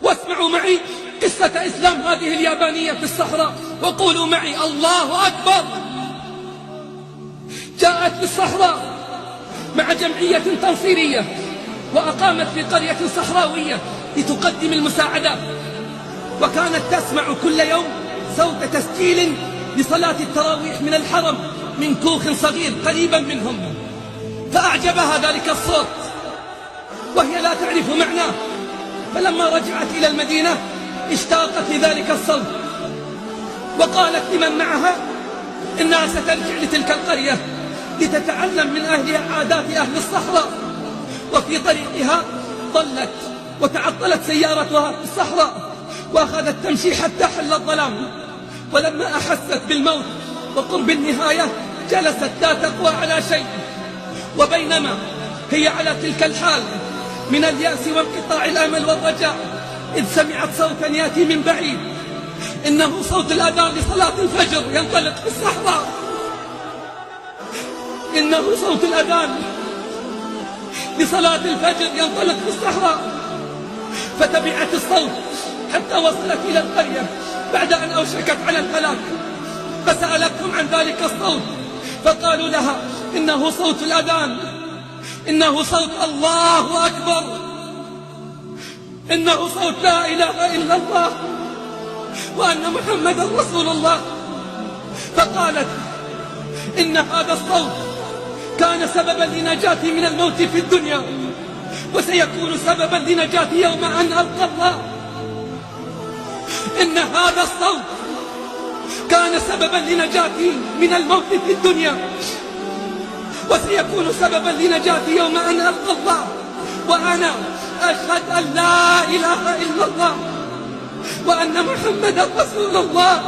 واسمعوا معي قصة إسلام هذه اليابانية في الصحراء وقولوا معي الله أكبر. جاءت في الصحراء مع جمعية تنصيرية وأقامت في قرية صحراوية لتقدم المساعدات، وكانت تسمع كل يوم صوت تسجيل لصلاة التراويح من الحرم من كوخ صغير قريبا منهم، فأعجبها ذلك الصوت وهي لا تعرف معناه، فلما رجعت إلى المدينة اشتاقت لذلك الصوت وقالت لمن معها إنها سترجع لتلك القرية لتتعلم من أهلها عادات أهل الصحراء. وفي طريقها ضلت وتعطلت سيارتها في الصحراء وأخذت تمشي حتى حل الظلام، ولما أحست بالموت وقرب النهاية جلست لا تقوى على شيء. وبينما هي على تلك الحال من اليأس وانقطاع الأمل والرجاء إذ سمعت صوتا يأتي من بعيد، إنه صوت الأذان لصلاة الفجر ينطلق في الصحراء، إنه صوت الأذان لصلاة الفجر ينطلق في الصحراء. فتبعت الصوت حتى وصلت إلى القرية بعد أن أوشكت على الهلاك، فسألتهم عن ذلك الصوت فقالوا لها إنه صوت الأذان، إنه صوت الله أكبر، إنه صوت لا إله إلا الله وأن محمدا رسول الله. فقالت إن هذا الصوت كان سببا لنجاتي من الموت في الدنيا وسيكون سببا لنجاتي يوم أن ألقى الله. إن هذا الصوت كان سببا لنجاتي من الموت في الدنيا وسيكون سببا لنجاتي يوم أن ألقى الله، وأنا أشهد أن لا إله إلا الله وأن محمدا رسول الله.